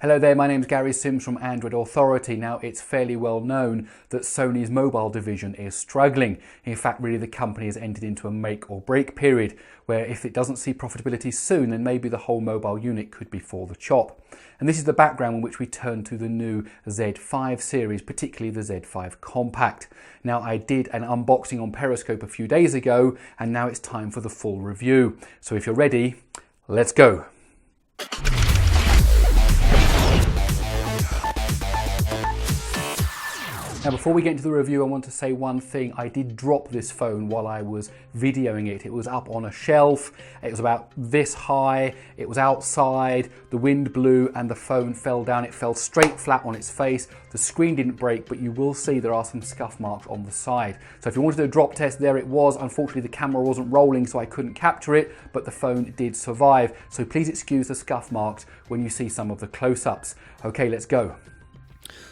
Hello there, my name's Gary Sims from Android Authority. Now, it's fairly well known that Sony's mobile division is struggling. In fact, really the company has entered into a make or break period where if it doesn't see profitability soon, then maybe the whole mobile unit could be for the chop. And this is the background in which we turn to the new Z5 series, particularly the Z5 Compact. Now, I did an unboxing on Periscope a few days ago, and now it's time for the full review. So if you're ready, let's go. Now, before we get into the review, I want to say one thing. I did drop this phone while I was videoing it. It was up on a shelf. It was about this high. It was outside. The wind blew and the phone fell down. It fell straight flat on its face. The screen didn't break, but you will see there are some scuff marks on the side. So if you wanted to do a drop test, there it was. Unfortunately, the camera wasn't rolling, so I couldn't capture it, but the phone did survive. So please excuse the scuff marks when you see some of the close-ups. Okay, let's go.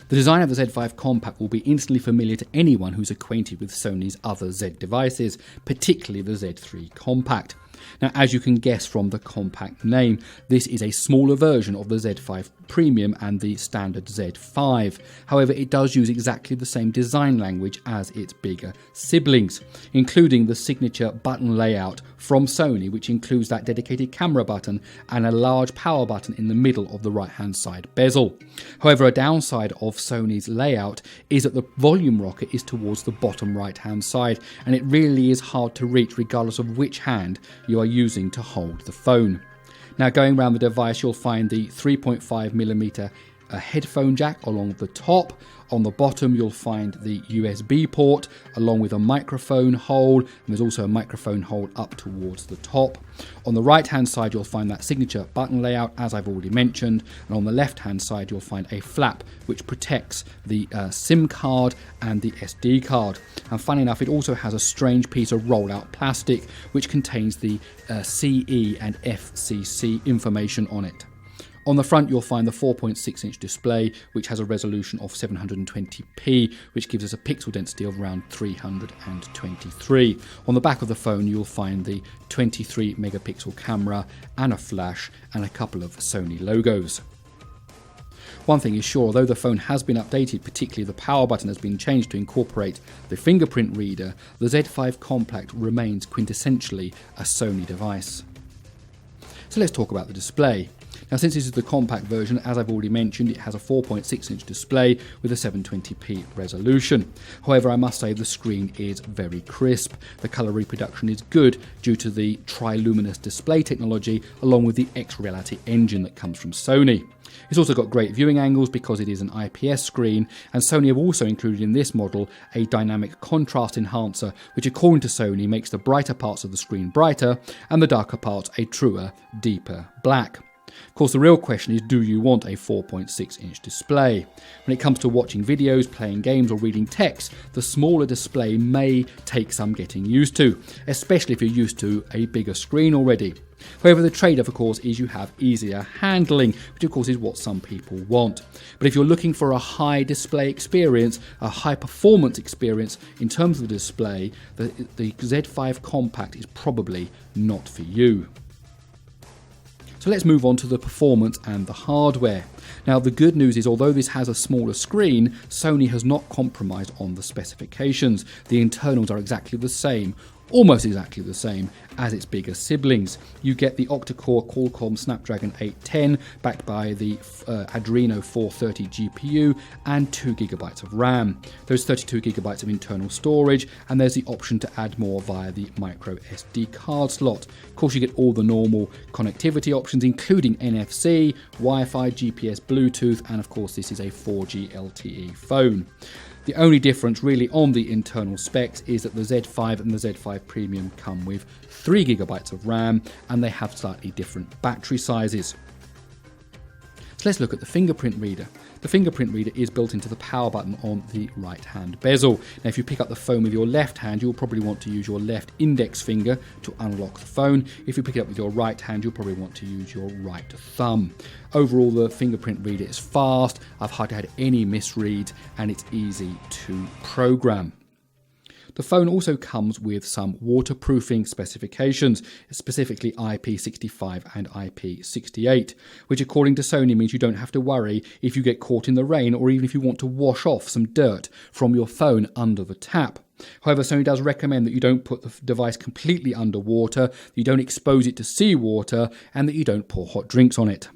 The design of the Z5 Compact will be instantly familiar to anyone who's acquainted with Sony's other Z devices, particularly the Z3 Compact. Now, as you can guess from the Compact name, this is a smaller version of the Z5 Premium and the standard Z5. However, it does use exactly the same design language as its bigger siblings, including the signature button layout from Sony, which includes that dedicated camera button and a large power button in the middle of the right-hand side bezel. However, a downside of Sony's layout is that the volume rocker is towards the bottom right-hand side, and it really is hard to reach regardless of which hand you are using to hold the phone. Now, going around the device, you'll find the 3.5mm headphone jack along the top. On the bottom, you'll find the USB port along with a microphone hole, and there's also a microphone hole up towards the top. On the right-hand side, you'll find that signature button layout, as I've already mentioned, and on the left-hand side, you'll find a flap which protects the SIM card and the SD card. And funny enough, it also has a strange piece of roll-out plastic which contains the CE and FCC information on it. On the front, you'll find the 4.6-inch display, which has a resolution of 720p, which gives us a pixel density of around 323. On the back of the phone, you'll find the 23-megapixel camera and a flash and a couple of Sony logos. One thing is sure, although the phone has been updated, particularly the power button has been changed to incorporate the fingerprint reader, the Z5 Compact remains quintessentially a Sony device. So let's talk about the display. Now, since this is the compact version, as I've already mentioned, it has a 4.6-inch display with a 720p resolution. However, I must say the screen is very crisp. The colour reproduction is good due to the triluminous display technology along with the X-Reality engine that comes from Sony. It's also got great viewing angles because it is an IPS screen, and Sony have also included in this model a dynamic contrast enhancer, which according to Sony makes the brighter parts of the screen brighter and the darker parts a truer, deeper black. Of course, the real question is, do you want a 4.6-inch display? When it comes to watching videos, playing games or reading text, the smaller display may take some getting used to, especially if you're used to a bigger screen already. However, the trade-off, of course, is you have easier handling, which of course is what some people want. But if you're looking for a high display experience, a high performance experience in terms of the display, the Z5 Compact is probably not for you. So let's move on to the performance and the hardware. Now, the good news is, although this has a smaller screen, Sony has not compromised on the specifications. The internals are exactly the same, almost exactly the same as its bigger siblings. You get the octa-core Qualcomm Snapdragon 810 backed by the Adreno 430 GPU and 2GB of RAM. There's 32GB of internal storage, and there's the option to add more via the micro SD card slot. Of course, you get all the normal connectivity options, including NFC, Wi-Fi, GPS, Bluetooth, and of course this is a 4G LTE phone. The only difference really on the internal specs is that the Z5 and the Z5 Premium come with 3GB of RAM, and they have slightly different battery sizes. So let's look at the fingerprint reader. The fingerprint reader is built into the power button on the right-hand bezel. Now, if you pick up the phone with your left hand, you'll probably want to use your left index finger to unlock the phone. If you pick it up with your right hand, you'll probably want to use your right thumb. Overall, the fingerprint reader is fast. I've hardly had any misreads, and it's easy to program. The phone also comes with some waterproofing specifications, specifically IP65 and IP68, which according to Sony means you don't have to worry if you get caught in the rain or even if you want to wash off some dirt from your phone under the tap. However, Sony does recommend that you don't put the device completely underwater, that you don't expose it to seawater, and that you don't pour hot drinks on it.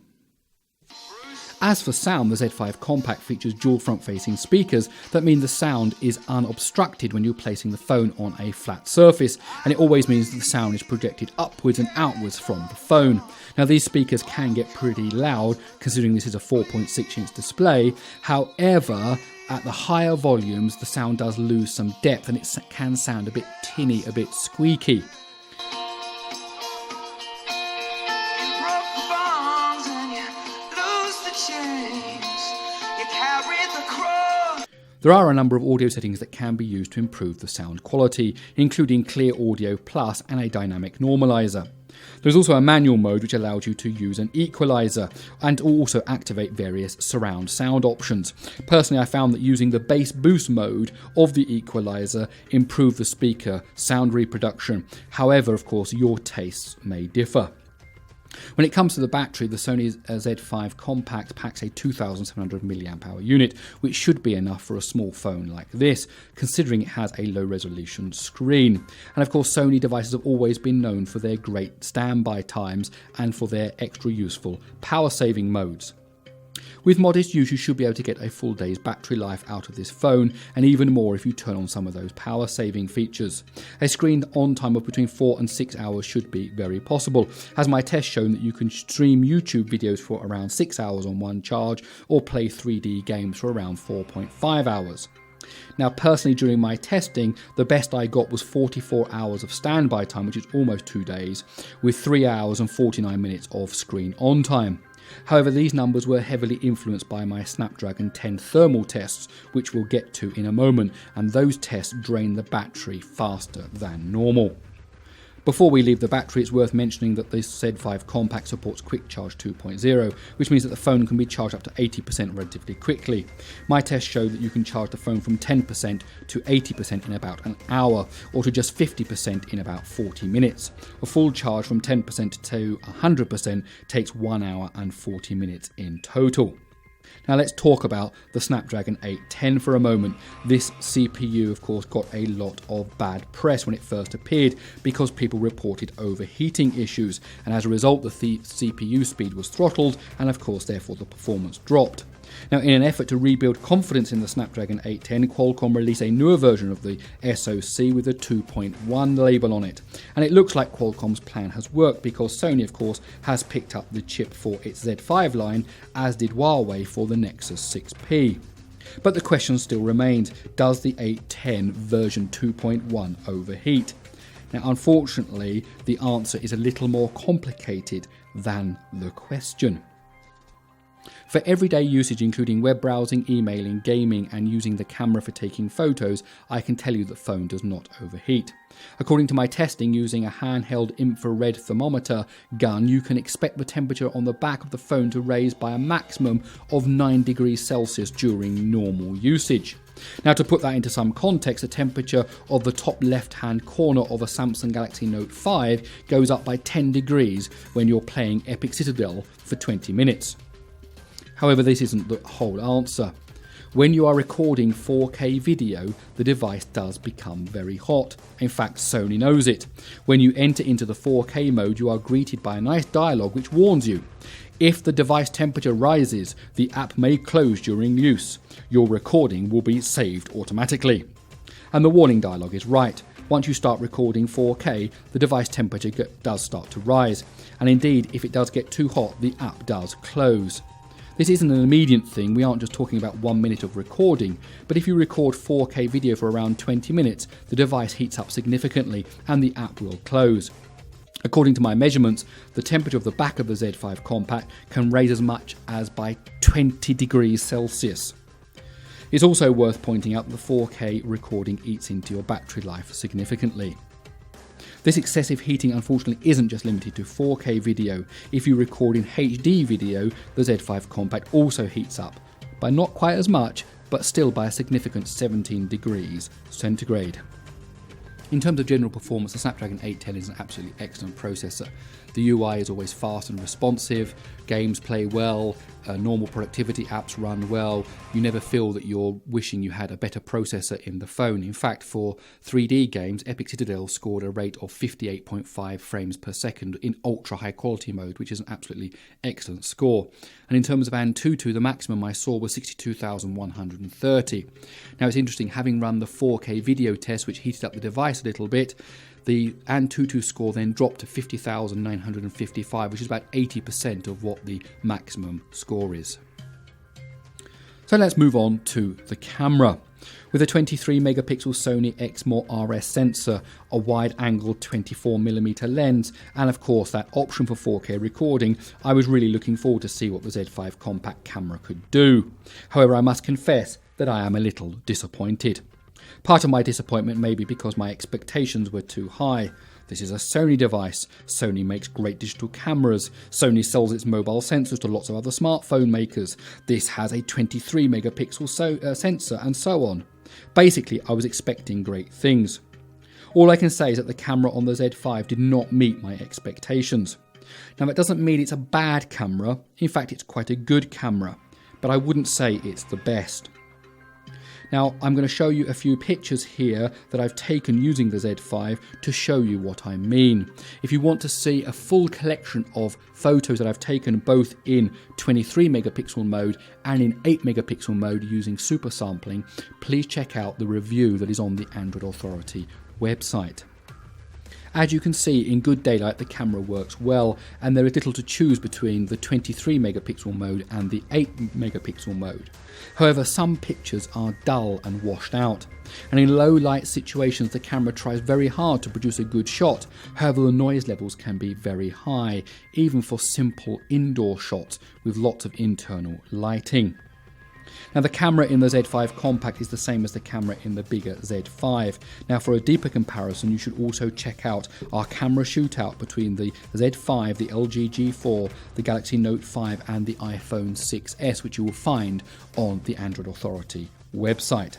As for sound, the Z5 Compact features dual front-facing speakers that mean the sound is unobstructed when you're placing the phone on a flat surface, and it always means that the sound is projected upwards and outwards from the phone. Now, these speakers can get pretty loud, considering this is a 4.6-inch display. However, at the higher volumes, the sound does lose some depth and it can sound a bit tinny, a bit squeaky. There are a number of audio settings that can be used to improve the sound quality, including Clear Audio Plus and a dynamic normalizer. There's also a manual mode which allows you to use an equalizer and also activate various surround sound options. Personally, I found that using the bass boost mode of the equalizer improved the speaker sound reproduction. However, of course, your tastes may differ. When it comes to the battery, the Sony Z5 Compact packs a 2700 mAh unit, which should be enough for a small phone like this, considering it has a low resolution screen. And of course, Sony devices have always been known for their great standby times and for their extra useful power saving modes. With modest use, you should be able to get a full day's battery life out of this phone, and even more if you turn on some of those power saving features. A screen on time of between 4 and 6 hours should be very possible, as my test shown that you can stream YouTube videos for around 6 hours on one charge, or play 3D games for around 4.5 hours. Now, personally, during my testing, the best I got was 44 hours of standby time, which is almost 2 days, with 3 hours and 49 minutes of screen on time. However, these numbers were heavily influenced by my Snapdragon 10 thermal tests, which we'll get to in a moment, and those tests drain the battery faster than normal. Before we leave the battery, it's worth mentioning that this Z5 Compact supports Quick Charge 2.0, which means that the phone can be charged up to 80% relatively quickly. My tests show that you can charge the phone from 10% to 80% in about an hour, or to just 50% in about 40 minutes. A full charge from 10% to 100% takes 1 hour and 40 minutes in total. Now let's talk about the Snapdragon 810 for a moment. This CPU, of course, got a lot of bad press when it first appeared because people reported overheating issues, and as a result the CPU speed was throttled and of course therefore the performance dropped. Now, in an effort to rebuild confidence in the Snapdragon 810, Qualcomm released a newer version of the SoC with a 2.1 label on it. And it looks like Qualcomm's plan has worked because Sony, of course, has picked up the chip for its Z5 line, as did Huawei for the Nexus 6P. But the question still remains, does the 810 version 2.1 overheat? Now, unfortunately, the answer is a little more complicated than the question. For everyday usage, including web browsing, emailing, gaming, and using the camera for taking photos, I can tell you the phone does not overheat. According to my testing using a handheld infrared thermometer gun, you can expect the temperature on the back of the phone to raise by a maximum of 9 degrees Celsius during normal usage. Now, to put that into some context, the temperature of the top left-hand corner of a Samsung Galaxy Note 5 goes up by 10 degrees when you're playing Epic Citadel for 20 minutes. However, this isn't the whole answer. When you are recording 4K video, the device does become very hot. In fact, Sony knows it. When you enter into the 4K mode, you are greeted by a nice dialogue which warns you. If the device temperature rises, the app may close during use. Your recording will be saved automatically. And the warning dialogue is right. Once you start recording 4K, the device temperature does start to rise. And indeed, if it does get too hot, the app does close. This isn't an immediate thing, we aren't just talking about 1 minute of recording, but if you record 4K video for around 20 minutes, the device heats up significantly and the app will close. According to my measurements, the temperature of the back of the Z5 Compact can raise as much as by 20 degrees Celsius. It's also worth pointing out that the 4K recording eats into your battery life significantly. This excessive heating unfortunately isn't just limited to 4K video. If you record in HD video, the Z5 Compact also heats up, by not quite as much, but still by a significant 17 degrees centigrade. In terms of general performance, the Snapdragon 810 is an absolutely excellent processor. The UI is always fast and responsive, games play well, normal productivity apps run well. You never feel that you're wishing you had a better processor in the phone. In fact, for 3D games, Epic Citadel scored a rate of 58.5 frames per second in ultra high quality mode, which is an absolutely excellent score. And in terms of Antutu, the maximum I saw was 62,130. Now it's interesting, having run the 4K video test, which heated up the device a little bit, the Antutu score then dropped to 50,955, which is about 80% of what the maximum score is. So let's move on to the camera. With a 23 megapixel Sony Exmor RS sensor, a wide-angle 24mm lens, and of course that option for 4K recording, I was really looking forward to see what the Z5 Compact camera could do. However, I must confess that I am a little disappointed. Part of my disappointment may be because my expectations were too high. This is a Sony device. Sony makes great digital cameras. Sony sells its mobile sensors to lots of other smartphone makers. This has a 23 megapixel sensor and so on. Basically, I was expecting great things. All I can say is that the camera on the Z5 did not meet my expectations. Now that doesn't mean it's a bad camera. In fact, it's quite a good camera, but I wouldn't say it's the best. Now, I'm going to show you a few pictures here that I've taken using the Z5 to show you what I mean. If you want to see a full collection of photos that I've taken both in 23 megapixel mode and in 8 megapixel mode using super sampling, please check out the review that is on the Android Authority website. As you can see, in good daylight the camera works well, and there is little to choose between the 23 megapixel mode and the 8 megapixel mode. However, some pictures are dull and washed out, and in low light situations the camera tries very hard to produce a good shot. However, the noise levels can be very high, even for simple indoor shots with lots of internal lighting. Now the camera in the Z5 Compact is the same as the camera in the bigger Z5. Now for a deeper comparison, you should also check out our camera shootout between the Z5, the LG G4, the Galaxy Note 5 and the iPhone 6s, which you will find on the Android Authority website.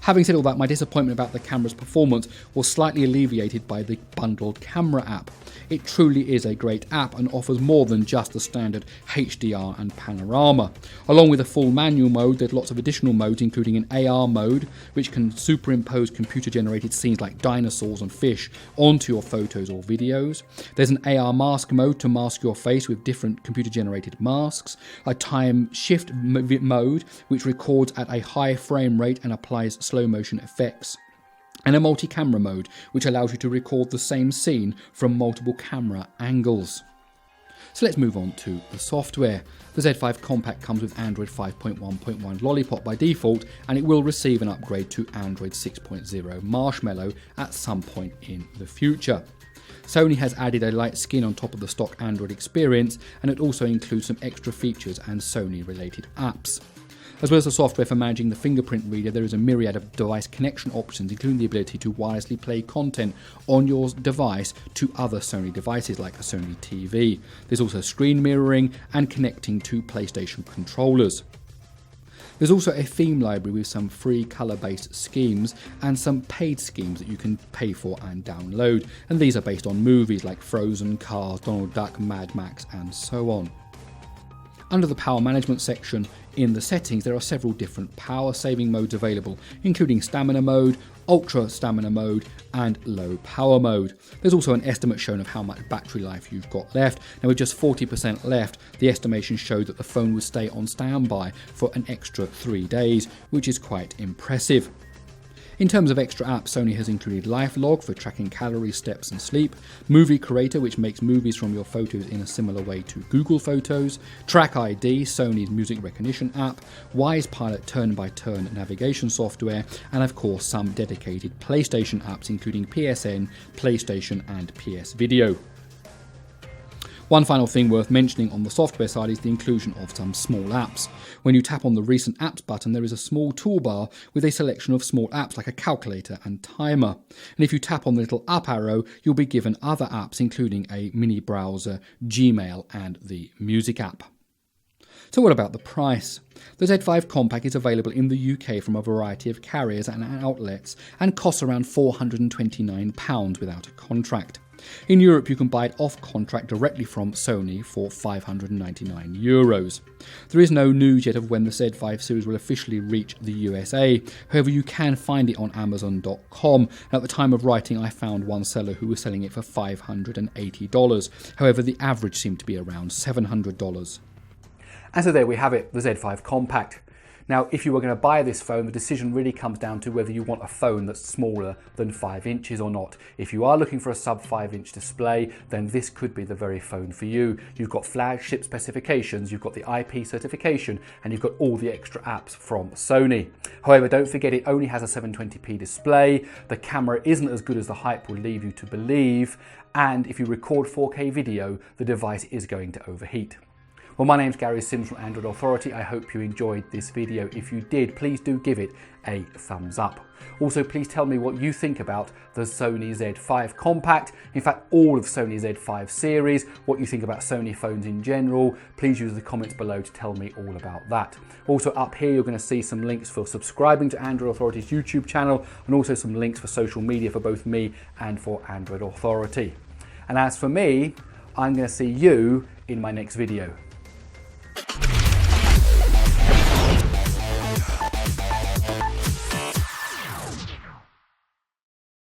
Having said all that, my disappointment about the camera's performance was slightly alleviated by the bundled camera app. It truly is a great app and offers more than just the standard HDR and panorama. Along with a full manual mode, there's lots of additional modes, including an AR mode, which can superimpose computer-generated scenes like dinosaurs and fish onto your photos or videos. There's an AR mask mode to mask your face with different computer-generated masks. A time shift mode, which records at a high frame rate and applies slow motion effects. And a multi-camera mode, which allows you to record the same scene from multiple camera angles. So let's move on to the software. The Z5 Compact comes with Android 5.1.1 Lollipop by default, and it will receive an upgrade to Android 6.0 Marshmallow at some point in the future. Sony has added a light skin on top of the stock Android experience, and it also includes some extra features and Sony related apps. As well as the software for managing the fingerprint reader, there is a myriad of device connection options, including the ability to wirelessly play content on your device to other Sony devices like a Sony TV. There's also screen mirroring and connecting to PlayStation controllers. There's also a theme library with some free colour-based schemes and some paid schemes that you can pay for and download, and these are based on movies like Frozen, Cars, Donald Duck, Mad Max and so on. Under the power management section in the settings, there are several different power saving modes available, including stamina mode, ultra stamina mode and low power mode. There's also an estimate shown of how much battery life you've got left. Now with just 40% left, the estimation showed that the phone would stay on standby for an extra 3 days, which is quite impressive. In terms of extra apps, Sony has included LifeLog for tracking calories, steps and sleep, Movie Creator, which makes movies from your photos in a similar way to Google Photos, Track ID, Sony's music recognition app, Wise Pilot turn-by-turn navigation software, and of course some dedicated PlayStation apps including PSN, PlayStation and PS Video. One final thing worth mentioning on the software side is the inclusion of some small apps. When you tap on the Recent Apps button, there is a small toolbar with a selection of small apps like a calculator and timer. And if you tap on the little up arrow, you'll be given other apps including a mini browser, Gmail and the music app. So what about the price? The Z5 Compact is available in the UK from a variety of carriers and outlets and costs around £429 without a contract. In Europe, you can buy it off contract directly from Sony for €599. There is no news yet of when the Z5 series will officially reach the USA, however you can find it on Amazon.com. At the time of writing, I found one seller who was selling it for $580, however the average seemed to be around $700. And so there we have it, the Z5 Compact. Now, if you were going to buy this phone, the decision really comes down to whether you want a phone that's smaller than 5 inches or not. If you are looking for a sub 5-inch display, then this could be the very phone for you. You've got flagship specifications, you've got the IP certification, and you've got all the extra apps from Sony. However, don't forget it only has a 720p display, the camera isn't as good as the hype will lead you to believe, and if you record 4K video, the device is going to overheat. Well, my name's Gary Sims from Android Authority. I hope you enjoyed this video. If you did, please do give it a thumbs up. Also, please tell me what you think about the Sony Z5 Compact. In fact, all of Sony Z5 series, what you think about Sony phones in general. Please use the comments below to tell me all about that. Also up here, you're going to see some links for subscribing to Android Authority's YouTube channel and also some links for social media for both me and for Android Authority. And as for me, I'm going to see you in my next video.